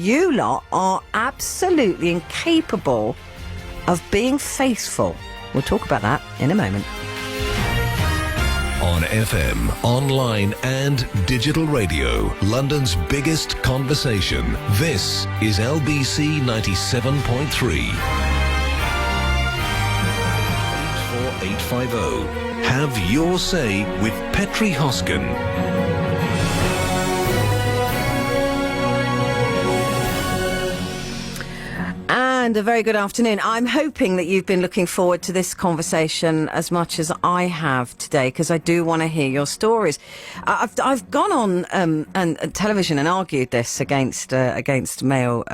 you lot are absolutely incapable of being faithful. We'll talk about that in a moment. On FM, online and digital radio, London's biggest conversation. This is LBC 97.3. 84850. Have your say with Petri Hoskin. And a very good afternoon. I'm hoping that you've been looking forward to this conversation as much as I have today, because I do want to hear your stories. I've gone on and television and argued this against male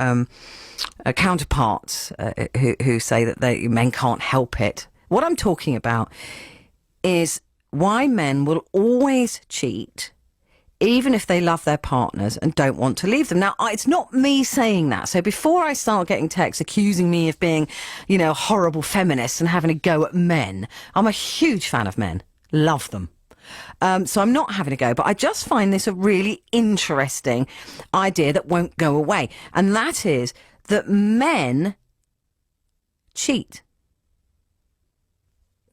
counterparts who say that men can't help it. What I'm talking about is why men will always cheat, even if they love their partners and don't want to leave them. Now, it's not me saying that. So before I start getting texts accusing me of being, a horrible feminist and having a go at men, I'm a huge fan of men. Love them. So I'm not having a go, but I just find this a really interesting idea that won't go away. And that is that men cheat.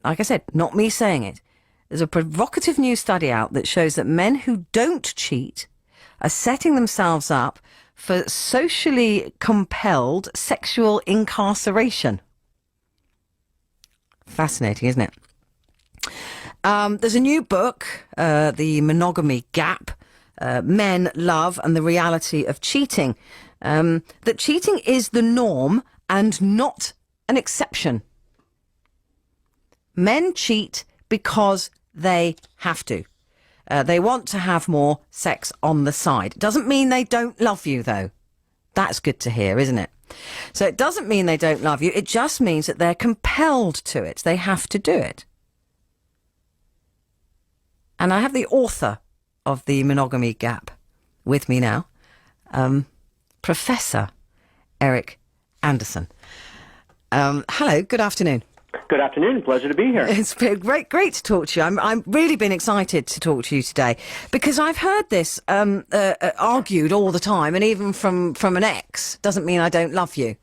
Like I said, not me saying it. There's a provocative new study out that shows that men who don't cheat are setting themselves up for socially compelled sexual incarceration. Fascinating, isn't it? There's a new book, The Monogamy Gap, Men, Love and the Reality of Cheating, that cheating is the norm and not an exception. Men cheat because they have to. They want to have more sex on the side. It doesn't mean they don't love you, though. That's good to hear, isn't it? So it doesn't mean they don't love you. It just means that they're compelled to it. They have to do it. And I have the author of The Monogamy Gap with me now, Professor Eric Anderson. Hello, good afternoon. Good afternoon. Pleasure to be here. It's been great to talk to you. I'm really been excited to talk to you today because I've heard this argued all the time, and even from an ex. Doesn't mean I don't love you.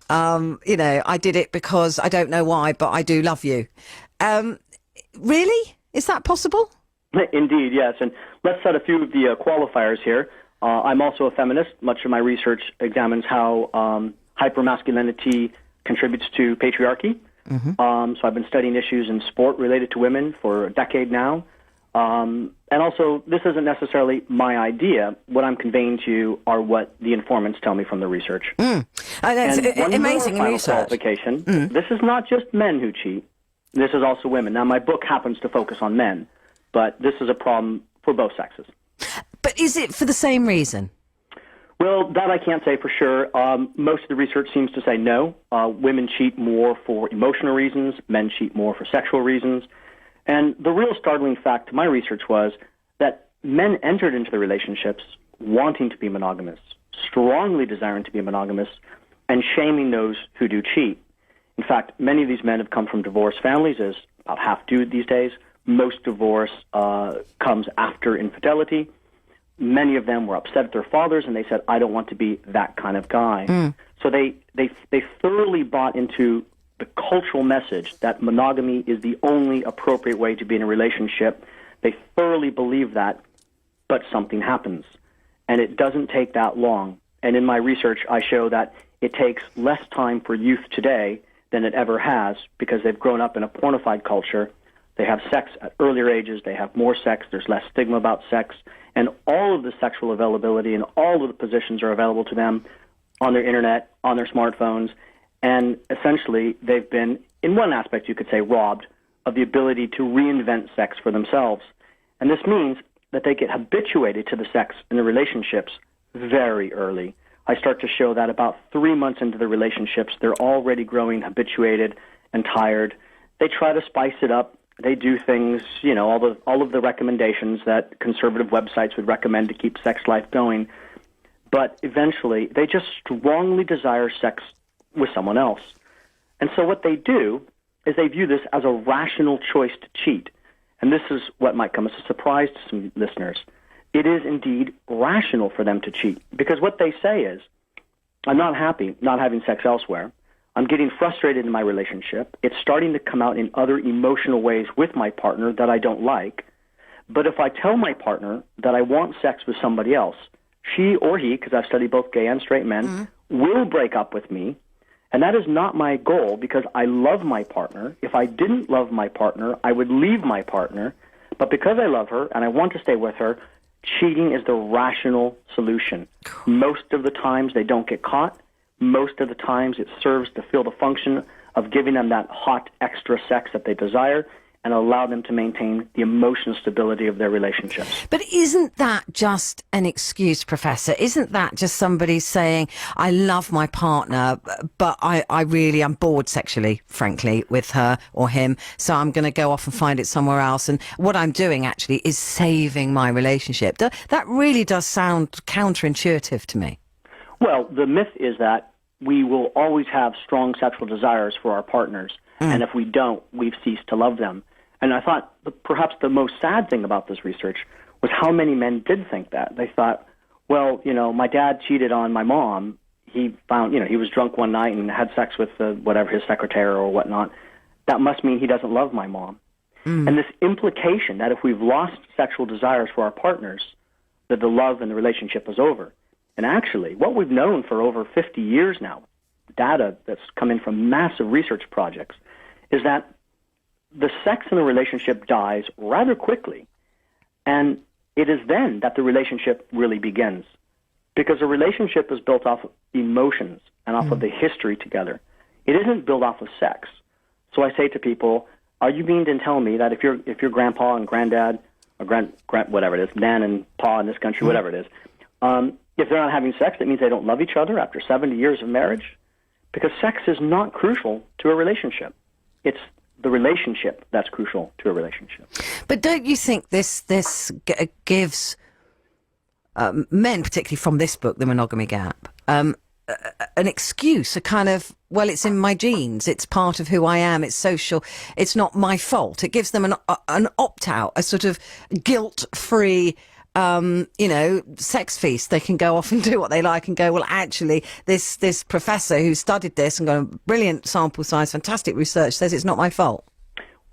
I did it because I don't know why, but I do love you. Really? Is that possible? Indeed, yes. And let's set a few of the qualifiers here. I'm also a feminist. Much of my research examines how hypermasculinity contributes to patriarchy. Mm-hmm. So I've been studying issues in sport related to women for a decade now. And also, this isn't necessarily my idea. What I'm conveying to you are what the informants tell me from the research. That's and amazing more research. Qualification, this is not just men who cheat. This is also women. Now, my book happens to focus on men, but this is a problem for both sexes. But is it for the same reason? Well, that I can't say for sure. Most of the research seems to say no. Women cheat more for emotional reasons. Men cheat more for sexual reasons. And the real startling fact to my research was that men entered into the relationships wanting to be monogamous, strongly desiring to be monogamous, and shaming those who do cheat. In fact, many of these men have come from divorced families, as about half do these days. Most divorce comes after infidelity. Many of them were upset at their fathers, and they said, I don't want to be that kind of guy. So they thoroughly bought into the cultural message that monogamy is the only appropriate way to be in a relationship. They thoroughly believe that, but something happens. And it doesn't take that long. And in my research, I show that it takes less time for youth today than it ever has because they've grown up in a pornified culture. They have sex at earlier ages. They have more sex. There's less stigma about sex. And all of the sexual availability and all of the positions are available to them on their internet, on their smartphones. And essentially, they've been, in one aspect, you could say, robbed of the ability to reinvent sex for themselves. And this means that they get habituated to the sex in the relationships very early. I start to show that about 3 months into the relationships, they're already growing habituated and tired. They try to spice it up. They do things, all of the recommendations that conservative websites would recommend to keep sex life going. But eventually, they just strongly desire sex with someone else. And so what they do is they view this as a rational choice to cheat. And this is what might come as a surprise to some listeners. It is indeed rational for them to cheat, because what they say is, I'm not happy not having sex elsewhere. I'm getting frustrated in my relationship. It's starting to come out in other emotional ways with my partner that I don't like. But if I tell my partner that I want sex with somebody else, she or he, because I've studied both gay and straight men, will break up with me. And that is not my goal, because I love my partner. If I didn't love my partner, I would leave my partner. But because I love her and I want to stay with her, cheating is the rational solution. Most of the times they don't get caught. Most of the times it serves to fill the function of giving them that hot extra sex that they desire and allow them to maintain the emotional stability of their relationships. But isn't that just an excuse, Professor? Isn't that just somebody saying, I love my partner, but I'm bored sexually, frankly, with her or him, so I'm going to go off and find it somewhere else. And what I'm doing actually is saving my relationship. That really does sound counterintuitive to me. Well, the myth is that we will always have strong sexual desires for our partners, and if we don't, we've ceased to love them. And I thought perhaps the most sad thing about this research was how many men did think that. They thought, well, my dad cheated on my mom. He found, he was drunk one night and had sex with whatever, his secretary or whatnot. That must mean he doesn't love my mom. And this implication that if we've lost sexual desires for our partners, that the love and the relationship is over. And actually, what we've known for over 50 years now, data that's come in from massive research projects, is that the sex in a relationship dies rather quickly, and it is then that the relationship really begins. Because a relationship is built off of emotions and off of the history together. It isn't built off of sex. So I say to people, are you mean to tell me that if your grandpa and granddad, or whatever it is, nan and pa in this country, whatever it is, if they're not having sex, that means they don't love each other after 70 years of marriage? Because sex is not crucial to a relationship. It's the relationship that's crucial to a relationship. But don't you think this gives men, particularly from this book, The Monogamy Gap, an excuse, a kind of, well, it's in my genes, it's part of who I am, it's social, it's not my fault. It gives them an opt-out, a sort of guilt-free sex feast. They can go off and do what they like and go, well, actually, this professor who studied this and got a brilliant sample size, fantastic research, says it's not my fault.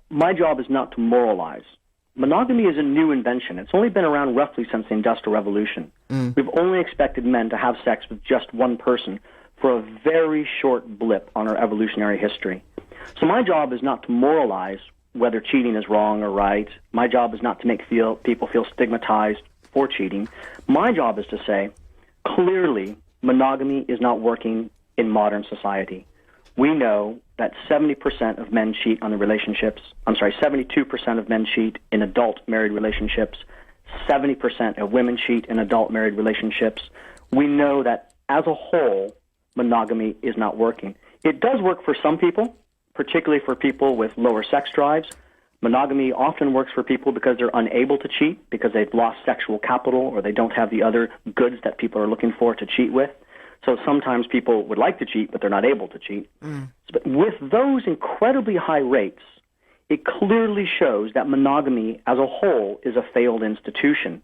My job is not to moralize. Monogamy is a new invention. It's only been around roughly since the Industrial Revolution. We've only expected men to have sex with just one person for a very short blip on our evolutionary history. So my job is not to moralize whether cheating is wrong or right. My job is not to make people feel stigmatized for cheating. My job is to say, clearly, monogamy is not working in modern society. We know that 70% of men cheat on the relationships. 72% of men cheat in adult married relationships. 70% of women cheat in adult married relationships. We know that as a whole, monogamy is not working. It does work for some people, particularly for people with lower sex drives. Monogamy often works for people because they're unable to cheat, because they've lost sexual capital or they don't have the other goods that people are looking for to cheat with. So sometimes people would like to cheat, but they're not able to cheat. But with those incredibly high rates, it clearly shows that monogamy as a whole is a failed institution.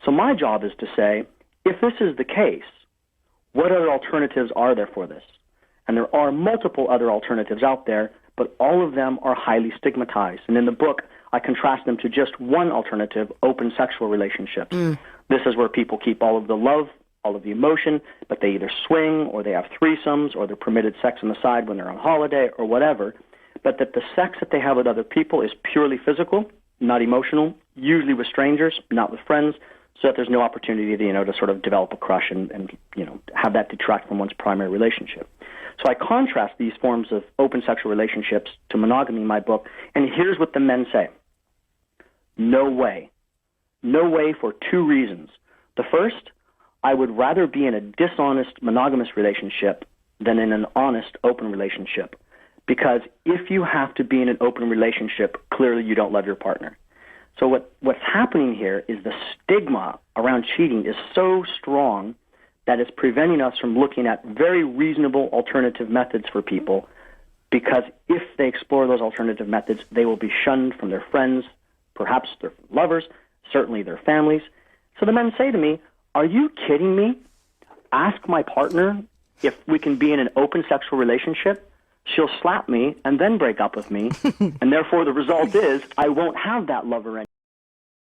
So my job is to say, if this is the case, what other alternatives are there for this? And there are multiple other alternatives out there, but all of them are highly stigmatized. And in the book, I contrast them to just one alternative, open sexual relationships. This is where people keep all of the love, all of the emotion, but they either swing or they have threesomes or they're permitted sex on the side when they're on holiday or whatever, but that the sex that they have with other people is purely physical, not emotional, usually with strangers, not with friends, so that there's no opportunity to sort of develop a crush and have that detract from one's primary relationship. So I contrast these forms of open sexual relationships to monogamy in my book, and here's what the men say. No way. No way for two reasons. The first, I would rather be in a dishonest monogamous relationship than in an honest open relationship. Because if you have to be in an open relationship, clearly you don't love your partner. So what's happening here is the stigma around cheating is so strong that it's preventing us from looking at very reasonable alternative methods for people, because if they explore those alternative methods, they will be shunned from their friends, perhaps their lovers, certainly their families. So the men say to me, are you kidding me? Ask my partner if we can be in an open sexual relationship, she'll slap me and then break up with me. And therefore, the result is I won't have that lover anymore.